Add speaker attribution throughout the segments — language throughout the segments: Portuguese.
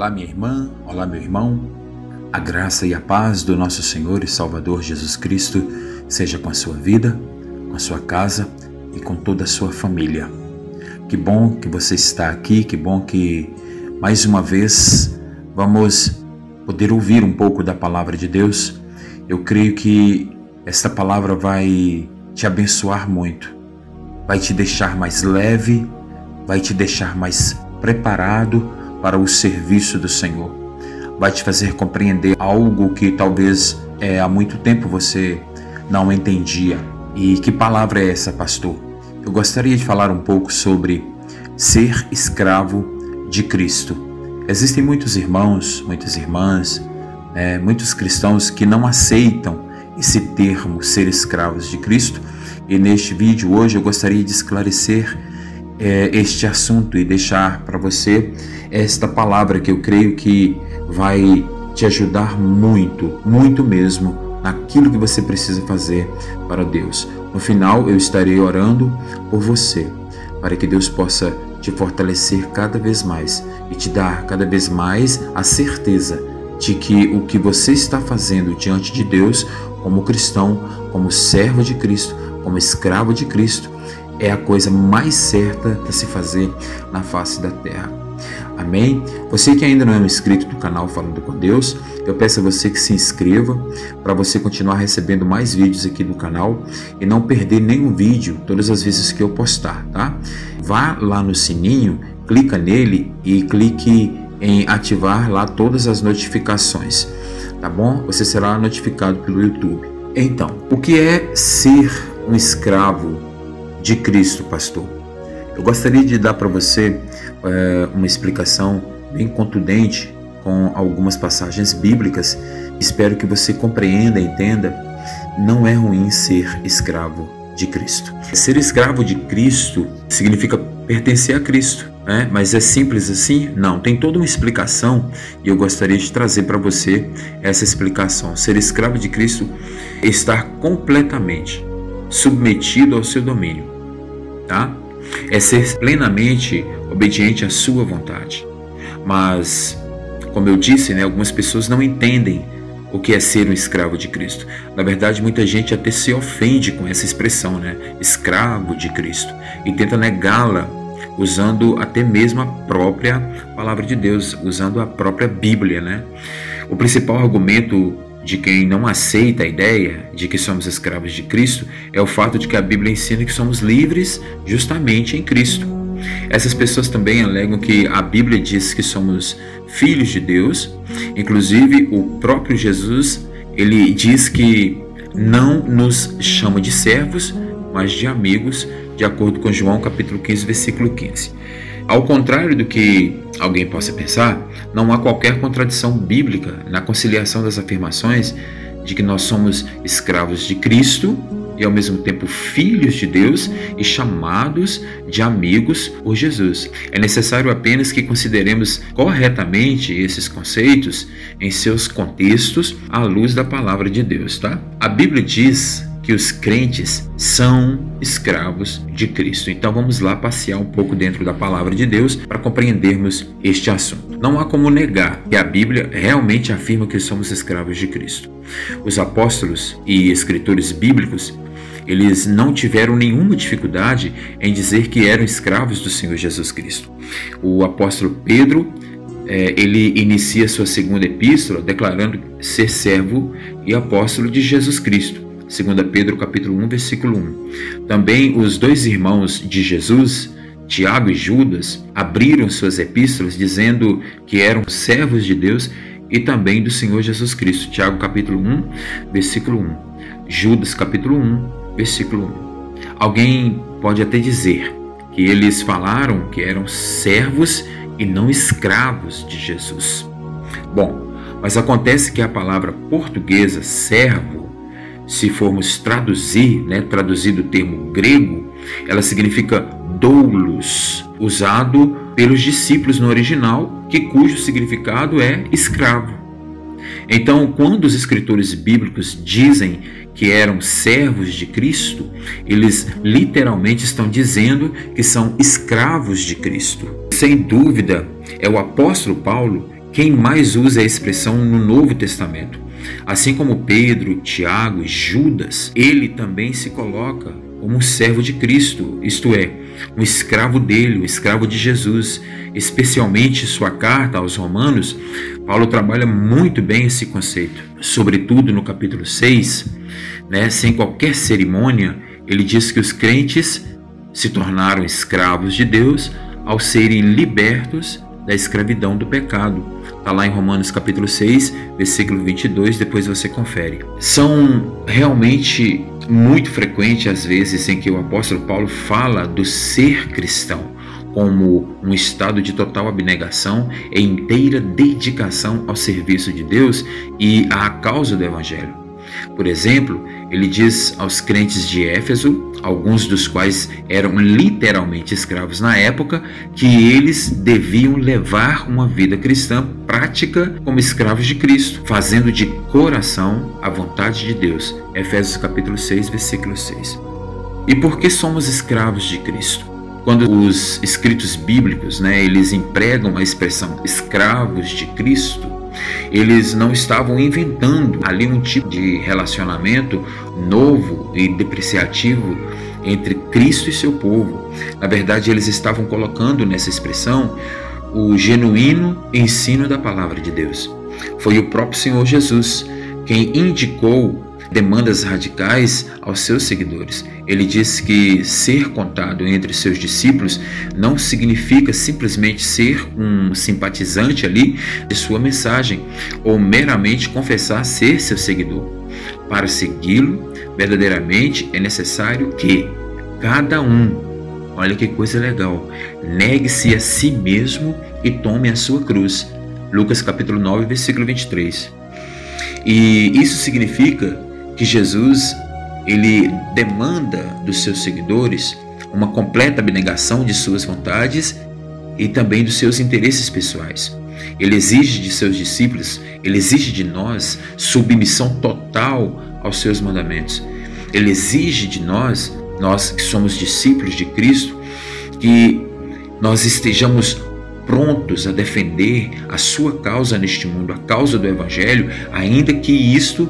Speaker 1: Olá, minha irmã, olá, meu irmão. A graça e a paz do nosso Senhor e Salvador Jesus Cristo seja com a sua vida, com a sua casa e com toda a sua família. Que bom que você está aqui, que bom que mais uma vez vamos poder ouvir um pouco da palavra de Deus. Eu creio que esta palavra vai te abençoar muito, vai te deixar mais leve, vai te deixar mais preparado para o serviço do Senhor. Vai te fazer compreender algo que talvez há muito tempo você não entendia. E que palavra é essa, pastor? Eu gostaria de falar um pouco sobre ser escravo de Cristo. Existem muitos irmãos, muitas irmãs, muitos cristãos que não aceitam esse termo, ser escravos de Cristo. E neste vídeo hoje eu gostaria de esclarecer este assunto e deixar para você esta palavra que eu creio que vai te ajudar muito, muito mesmo naquilo que você precisa fazer para Deus. No final eu estarei orando por você, para que Deus possa te fortalecer cada vez mais e te dar cada vez mais a certeza de que o que você está fazendo diante de Deus, como cristão, como servo de Cristo, como escravo de Cristo, é a coisa mais certa de se fazer na face da terra. Amém? Você que ainda não é um inscrito do canal Falando com Deus, eu peço a você que se inscreva para você continuar recebendo mais vídeos aqui no canal e não perder nenhum vídeo todas as vezes que eu postar, tá? Vá lá no sininho, clica nele e clique em ativar lá todas as notificações, tá bom? Você será notificado pelo YouTube. Então, o que é ser um escravo de Cristo, pastor? Eu gostaria de dar para você uma explicação bem contundente com algumas passagens bíblicas. Espero que você compreenda e entenda. Não é ruim ser escravo de Cristo. Ser escravo de Cristo significa pertencer a Cristo, né? Mas é simples assim? Não, tem toda uma explicação e eu gostaria de trazer para você essa explicação. Ser escravo de Cristo é estar completamente submetido ao seu domínio, tá? É ser plenamente obediente à sua vontade. Mas, como eu disse, algumas pessoas não entendem o que é ser um escravo de Cristo. Na verdade, muita gente até se ofende com essa expressão, escravo de Cristo, e tenta negá-la usando até mesmo a própria palavra de Deus, usando a própria Bíblia, O principal argumento de quem não aceita a ideia de que somos escravos de Cristo é o fato de que a Bíblia ensina que somos livres justamente em Cristo. Essas pessoas também alegam que a Bíblia diz que somos filhos de Deus. Inclusive, o próprio Jesus, ele diz que não nos chama de servos, mas de amigos, de acordo com João capítulo 15, versículo 15. Ao contrário do que alguém possa pensar, não há qualquer contradição bíblica na conciliação das afirmações de que nós somos escravos de Cristo e ao mesmo tempo filhos de Deus e chamados de amigos por Jesus. É necessário apenas que consideremos corretamente esses conceitos em seus contextos à luz da palavra de Deus, tá? A Bíblia diz que os crentes são escravos de Cristo. Então vamos lá passear um pouco dentro da palavra de Deus para compreendermos este assunto. Não há como negar que a Bíblia realmente afirma que somos escravos de Cristo. Os apóstolos e escritores bíblicos, eles não tiveram nenhuma dificuldade em dizer que eram escravos do Senhor Jesus Cristo. O apóstolo Pedro, ele inicia sua segunda epístola declarando ser servo e apóstolo de Jesus Cristo. 2 Pedro capítulo 1, versículo 1. Também os dois irmãos de Jesus, Tiago e Judas, abriram suas epístolas dizendo que eram servos de Deus e também do Senhor Jesus Cristo. Tiago capítulo 1, versículo 1. Judas capítulo 1, versículo 1. Alguém pode até dizer que eles falaram que eram servos e não escravos de Jesus. Bom, mas acontece que a palavra portuguesa servo, se formos traduzir do termo grego, ela significa doulos, usado pelos discípulos no original, cujo significado é escravo. Então, quando os escritores bíblicos dizem que eram servos de Cristo, eles literalmente estão dizendo que são escravos de Cristo. Sem dúvida, é o apóstolo Paulo quem mais usa a expressão no Novo Testamento. Assim como Pedro, Tiago e Judas, ele também se coloca como um servo de Cristo, isto é, um escravo dele, um escravo de Jesus. Especialmente sua carta aos Romanos, Paulo trabalha muito bem esse conceito. Sobretudo no capítulo 6, sem qualquer cerimônia, ele diz que os crentes se tornaram escravos de Deus ao serem libertos da escravidão do pecado. Está lá em Romanos capítulo 6, versículo 22, depois você confere. São realmente muito frequentes as vezes em que o apóstolo Paulo fala do ser cristão como um estado de total abnegação e inteira dedicação ao serviço de Deus e à causa do Evangelho. Por exemplo, ele diz aos crentes de Éfeso, alguns dos quais eram literalmente escravos na época, que eles deviam levar uma vida cristã prática como escravos de Cristo, fazendo de coração a vontade de Deus. Efésios capítulo 6, versículo 6. E por que somos escravos de Cristo? Quando os escritos bíblicos, eles empregam a expressão escravos de Cristo, eles não estavam inventando ali um tipo de relacionamento novo e depreciativo entre Cristo e seu povo. Na verdade, eles estavam colocando nessa expressão o genuíno ensino da palavra de Deus. Foi o próprio Senhor Jesus quem indicou demandas radicais aos seus seguidores. Ele disse que ser contado entre seus discípulos não significa simplesmente ser um simpatizante ali de sua mensagem ou meramente confessar ser seu seguidor. Para segui-lo verdadeiramente é necessário que cada um, olha que coisa legal, negue-se a si mesmo e tome a sua cruz. Lucas capítulo 9, versículo 23. E isso significa que Jesus, ele demanda dos seus seguidores uma completa abnegação de suas vontades e também dos seus interesses pessoais. Ele exige de seus discípulos, ele exige de nós submissão total aos seus mandamentos. Ele exige de nós que somos discípulos de Cristo, que nós estejamos prontos a defender a sua causa neste mundo, a causa do Evangelho, ainda que isto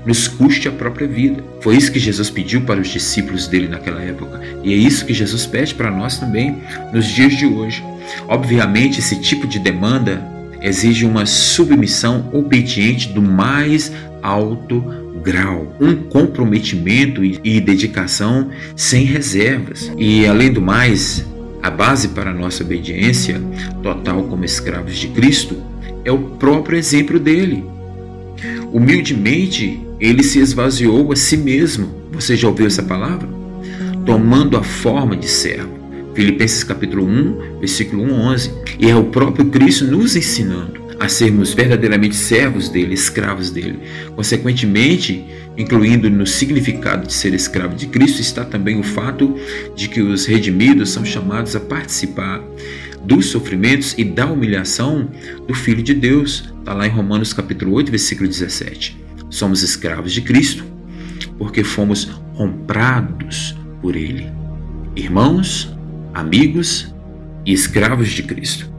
Speaker 1: nos custe a própria vida. Foi isso que Jesus pediu para os discípulos dele naquela época, e é isso que Jesus pede para nós também nos dias de hoje. Obviamente, esse tipo de demanda exige uma submissão obediente do mais alto grau, um comprometimento e dedicação sem reservas. E além do mais, a base para a nossa obediência total como escravos de Cristo é o próprio exemplo dele. Humildemente, ele se esvaziou a si mesmo. Você já ouviu essa palavra? Tomando a forma de servo. Filipenses capítulo 1, versículo 11. E é o próprio Cristo nos ensinando a sermos verdadeiramente servos dele, escravos dele. Consequentemente, incluindo no significado de ser escravo de Cristo, está também o fato de que os redimidos são chamados a participar dos sofrimentos e da humilhação do Filho de Deus. Está lá em Romanos capítulo 8, versículo 17. Somos escravos de Cristo porque fomos comprados por ele. Irmãos, amigos e escravos de Cristo.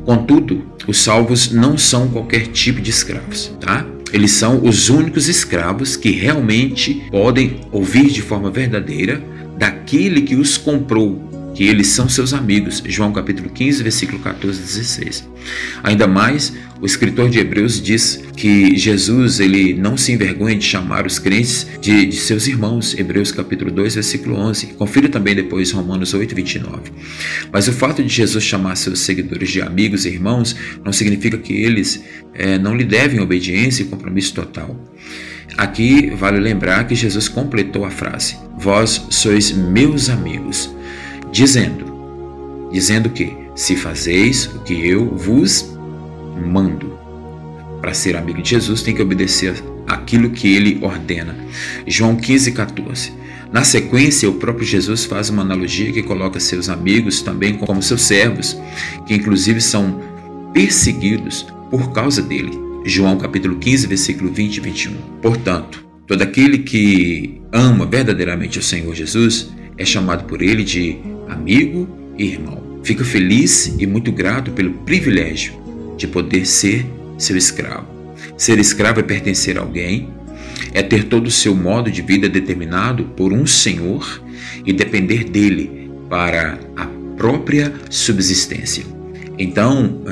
Speaker 1: Contudo, os salvos não são qualquer tipo de escravos, tá? Eles são os únicos escravos que realmente podem ouvir de forma verdadeira daquele que os comprou, que eles são seus amigos. João capítulo 15, versículo 14 e 16. Ainda mais, o escritor de Hebreus diz que Jesus, ele não se envergonha de chamar os crentes de seus irmãos. Hebreus capítulo 2, versículo 11. Confira também depois Romanos 8, 29. Mas o fato de Jesus chamar seus seguidores de amigos e irmãos não significa que eles não lhe devem obediência e compromisso total. Aqui vale lembrar que Jesus completou a frase: vós sois meus amigos, dizendo que se fazeis o que eu vos mando. Para ser amigo de Jesus tem que obedecer aquilo que ele ordena. João 15, 14. Na sequência, o próprio Jesus faz uma analogia que coloca seus amigos também como seus servos, que inclusive são perseguidos por causa dele. João capítulo 15, versículo 20 e 21. Portanto, todo aquele que ama verdadeiramente o Senhor Jesus é chamado por ele de amigo e irmão. Fico feliz e muito grato pelo privilégio de poder ser seu escravo. Ser escravo é pertencer a alguém, é ter todo o seu modo de vida determinado por um senhor e depender dele para a própria subsistência. Então,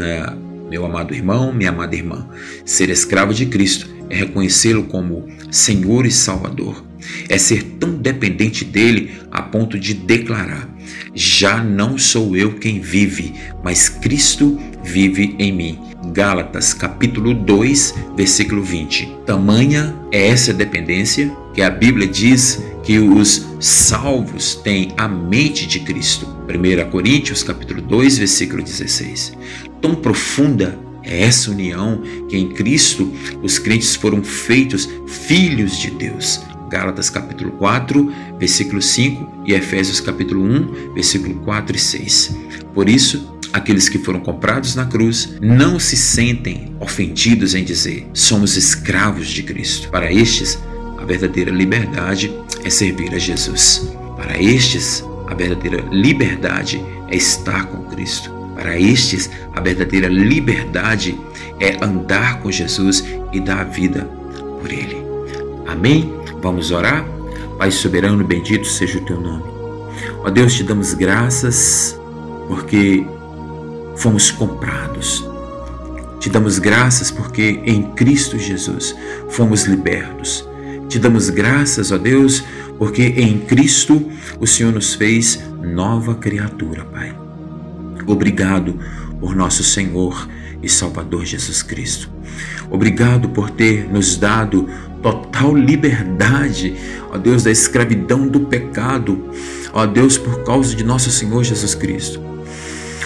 Speaker 1: meu amado irmão, minha amada irmã, ser escravo de Cristo é reconhecê-lo como Senhor e Salvador. É ser tão dependente dele a ponto de declarar: já não sou eu quem vive, mas Cristo vive em mim. Gálatas capítulo 2, versículo 20. Tamanha é essa dependência que a Bíblia diz que os salvos têm a mente de Cristo. 1 Coríntios capítulo 2, versículo 16. Tão profunda é essa união que em Cristo os crentes foram feitos filhos de Deus. Gálatas capítulo 4, versículo 5 e Efésios capítulo 1, versículo 4 e 6. Por isso, aqueles que foram comprados na cruz não se sentem ofendidos em dizer: somos escravos de Cristo. Para estes, a verdadeira liberdade é servir a Jesus. Para estes, a verdadeira liberdade é estar com Cristo. Para estes, a verdadeira liberdade é andar com Jesus e dar a vida por Ele. Amém? Vamos orar? Pai soberano, bendito seja o teu nome. Ó Deus, te damos graças porque fomos comprados. Te damos graças porque em Cristo Jesus fomos libertos. Te damos graças, ó Deus, porque em Cristo o Senhor nos fez nova criatura, Pai. Obrigado por nosso Senhor e Salvador Jesus Cristo. Obrigado por ter nos dado total liberdade, ó Deus, da escravidão do pecado, ó Deus, por causa de nosso Senhor Jesus Cristo.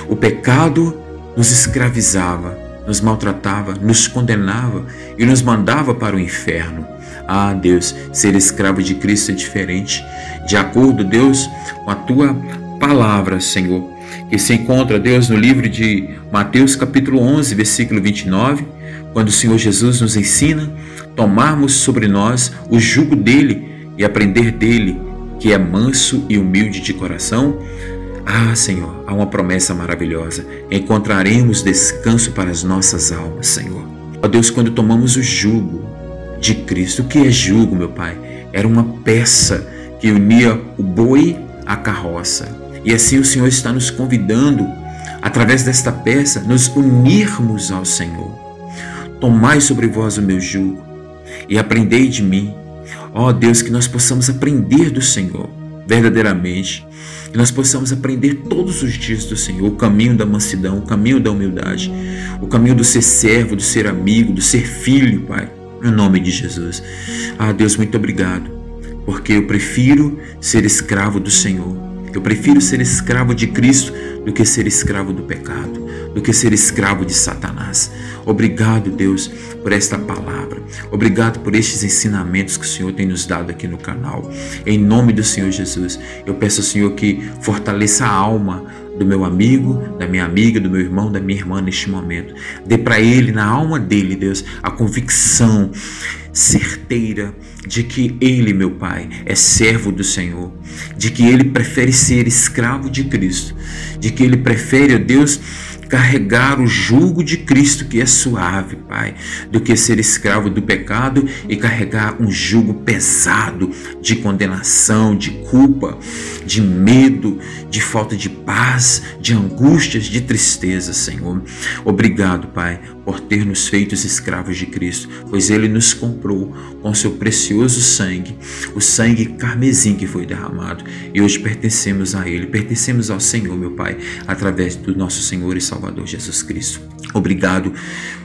Speaker 1: O pecado nos escravizava, nos maltratava, nos condenava e nos mandava para o inferno. Ah, Deus, ser escravo de Cristo é diferente, de acordo, Deus, com a tua palavra, Senhor, que se encontra, Deus, no livro de Mateus capítulo 11, versículo 29, quando o Senhor Jesus nos ensina tomarmos sobre nós o jugo dele e aprender dele, que é manso e humilde de coração. Ah, Senhor, há uma promessa maravilhosa: encontraremos descanso para as nossas almas, Senhor. Ó Deus, quando tomamos o jugo de Cristo, o que é jugo, meu Pai? Era uma peça que unia o boi à carroça. E assim o Senhor está nos convidando, através desta peça, nos unirmos ao Senhor. Tomai sobre vós o meu jugo e aprendei de mim. Ó Deus, que nós possamos aprender do Senhor verdadeiramente, que nós possamos aprender todos os dias do Senhor o caminho da mansidão, o caminho da humildade, o caminho do ser servo, do ser amigo, do ser filho, Pai, no nome de Jesus. Ah, Deus, muito obrigado, porque eu prefiro ser escravo do Senhor. Eu prefiro ser escravo de Cristo do que ser escravo do pecado, do que ser escravo de Satanás. Obrigado, Deus, por esta palavra. Obrigado por estes ensinamentos que o Senhor tem nos dado aqui no canal. Em nome do Senhor Jesus, eu peço ao Senhor que fortaleça a alma do meu amigo, da minha amiga, do meu irmão, da minha irmã neste momento. Dê para ele, na alma dele, Deus, a convicção certeira de que ele, meu Pai, é servo do Senhor, de que ele prefere ser escravo de Cristo, de que ele prefere, ó Deus, carregar o jugo de Cristo, que é suave, Pai, do que ser escravo do pecado e carregar um jugo pesado de condenação, de culpa, de medo, de falta de paz, de angústias, de tristeza, Senhor. Obrigado, Pai, por ter nos feito escravos de Cristo, pois Ele nos comprou com seu precioso sangue, o sangue carmesim que foi derramado, e hoje pertencemos a Ele, pertencemos ao Senhor, meu Pai, através do nosso Senhor e Salvador Jesus Cristo. Obrigado,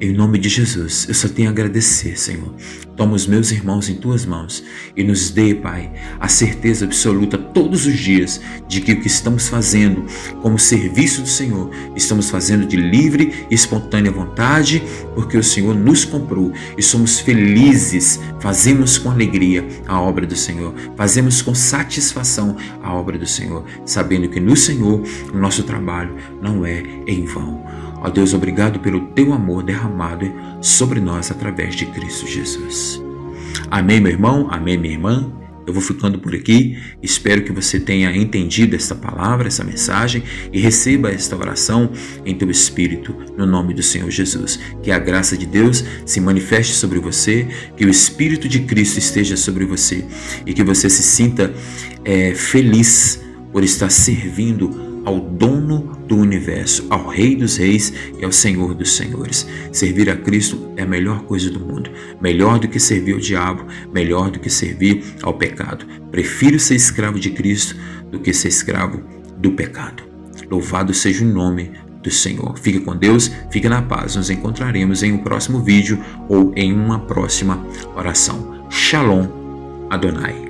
Speaker 1: em nome de Jesus. Eu só tenho a agradecer, Senhor. Toma os meus irmãos em tuas mãos e nos dê, Pai, a certeza absoluta todos os dias de que o que estamos fazendo como serviço do Senhor, estamos fazendo de livre e espontânea vontade, porque o Senhor nos comprou e somos felizes, fazemos com alegria a obra do Senhor, fazemos com satisfação a obra do Senhor, sabendo que no Senhor o nosso trabalho não é em vão. Ó Deus, obrigado pelo teu amor derramado sobre nós através de Cristo Jesus. Amém, meu irmão? Amém, minha irmã? Eu vou ficando por aqui. Espero que você tenha entendido esta palavra, essa mensagem, e receba esta oração em teu espírito, no nome do Senhor Jesus. Que a graça de Deus se manifeste sobre você, que o Espírito de Cristo esteja sobre você e que você se sinta feliz por estar servindo ao dono do universo, ao Rei dos Reis e ao Senhor dos Senhores. Servir a Cristo é a melhor coisa do mundo, melhor do que servir ao diabo, melhor do que servir ao pecado. Prefiro ser escravo de Cristo do que ser escravo do pecado. Louvado seja o nome do Senhor. Fique com Deus, fique na paz. Nos encontraremos em um próximo vídeo ou em uma próxima oração. Shalom Adonai.